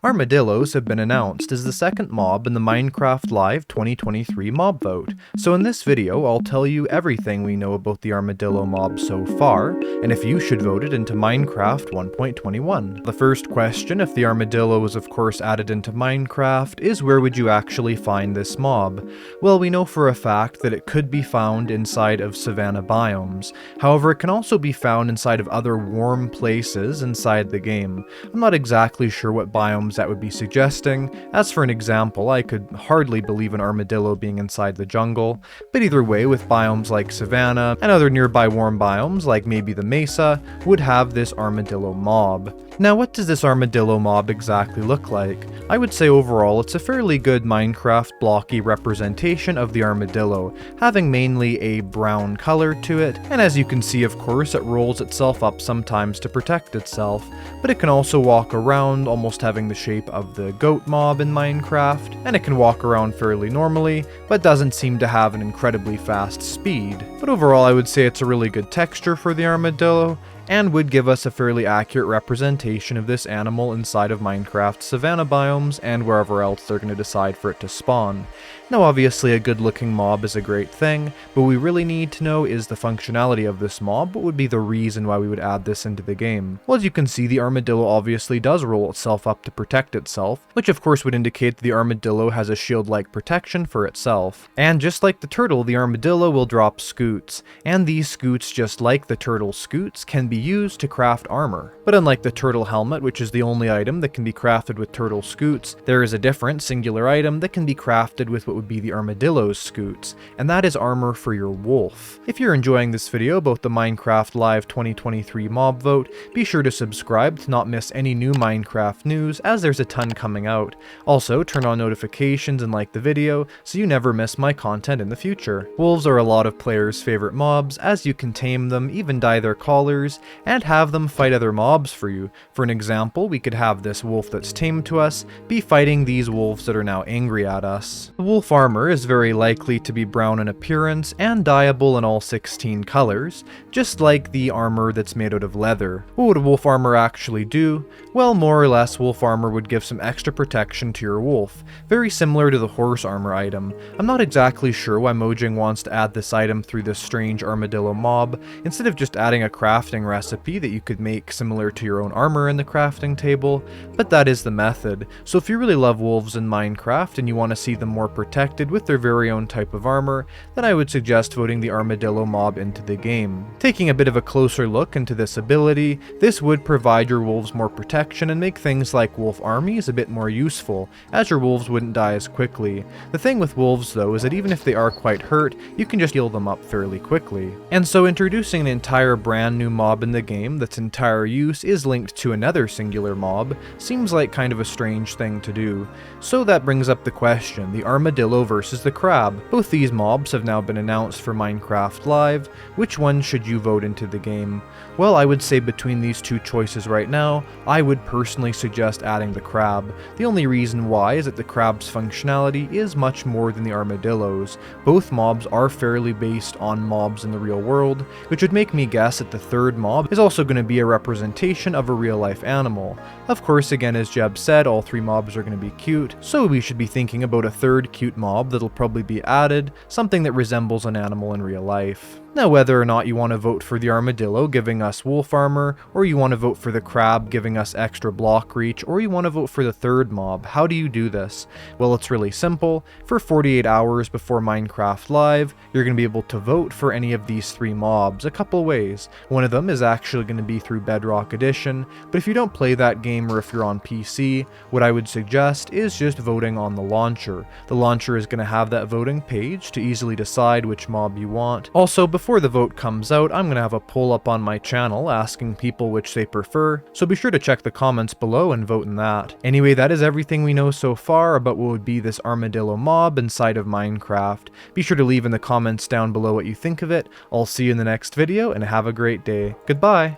Armadillos have been announced as the second mob in the Minecraft Live 2023 mob vote, so in this video I'll tell you everything we know about the Armadillo mob so far, and if you should vote it into Minecraft 1.21. The first question, if the Armadillo was of course added into Minecraft, is where would you actually find this mob? Well, we know for a fact that it could be found inside of savanna biomes, however it can also be found inside of other warm places inside the game. I'm not exactly sure what biomes that would be suggesting. As for an example, I could hardly believe an armadillo being inside the jungle, but either way, with biomes like savanna and other nearby warm biomes like maybe the mesa would have this armadillo mob. Now, what does this armadillo mob exactly look like? I would say overall it's a fairly good Minecraft blocky representation of the armadillo, having mainly a brown color to it, and as you can see of course it rolls itself up sometimes to protect itself, but it can also walk around almost having the shape of the goat mob in Minecraft, and it can walk around fairly normally, but doesn't seem to have an incredibly fast speed. But overall I would say it's a really good texture for the armadillo, and would give us a fairly accurate representation of this animal inside of Minecraft savanna biomes and wherever else they're going to decide for it to spawn. Now obviously a good looking mob is a great thing, but what we really need to know is the functionality of this mob. What would be the reason why we would add this into the game? Well, as you can see, the armadillo obviously does roll itself up to protect itself, which of course would indicate that the armadillo has a shield-like protection for itself. And just like the turtle, the armadillo will drop scutes, and these scutes, just like the turtle scutes, can be used to craft armor. But unlike the turtle helmet, which is the only item that can be crafted with turtle scutes, there is a different singular item that can be crafted with what would be the armadillo's scutes, and that is armor for your wolf. If you're enjoying this video about the Minecraft Live 2023 mob vote, be sure to subscribe to not miss any new Minecraft news, as there's a ton coming out. Also, turn on notifications and like the video so you never miss my content in the future. Wolves are a lot of players' favorite mobs, as you can tame them, even dye their collars, and have them fight other mobs for you. For an example, we could have this wolf that's tamed to us be fighting these wolves that are now angry at us. The wolf armor is very likely to be brown in appearance and dyeable in all 16 colors, just like the armor that's made out of leather. What would wolf armor actually do? Well, more or less wolf armor would give some extra protection to your wolf, very similar to the horse armor item. I'm not exactly sure why Mojang wants to add this item through this strange armadillo mob, instead of just adding a crafting recipe that you could make similar to your own armor in the crafting table, but that is the method. So if you really love wolves in Minecraft and you want to see them more protected with their very own type of armor, then I would suggest voting the armadillo mob into the game. Taking a bit of a closer look into this ability, this would provide your wolves more protection and make things like wolf armies a bit more useful, as your wolves wouldn't die as quickly. The thing with wolves though is that even if they are quite hurt, you can just heal them up fairly quickly. And so introducing an entire brand new mob in the game that's entire use is linked to another singular mob seems like kind of a strange thing to do. So that brings up the question, the armadillo versus the crab. Both these mobs have now been announced for Minecraft Live. Which one should you vote into the game? Well, I would say between these two choices right now, I would personally suggest adding the crab. The only reason why is that the crab's functionality is much more than the armadillo's. Both mobs are fairly based on mobs in the real world, which would make me guess that the third mob is also going to be a representation of a real life animal. Of course, again, as Jeb said, all three mobs are going to be cute, so we should be thinking about a third cute mob that'll probably be added, something that resembles an animal in real life. Now, whether or not you want to vote for the armadillo giving us wolf armor, or you want to vote for the crab giving us extra block reach, or you want to vote for the third mob, how do you do this? Well, it's really simple. For 48 hours before Minecraft Live, you're going to be able to vote for any of these three mobs a couple ways. One of them is actually going to be through Bedrock Edition, but if you don't play that game or if you're on PC, what I would suggest is just voting on the launcher. The launcher is going to have that voting page to easily decide which mob you want. Also, before the vote comes out, I'm going to have a poll up on my channel asking people which they prefer, so be sure to check the comments below and vote in that. Anyway, that is everything we know so far about what would be this armadillo mob inside of Minecraft. Be sure to leave in the comments down below what you think of it. I'll see you in the next video, and have a great day. Goodbye!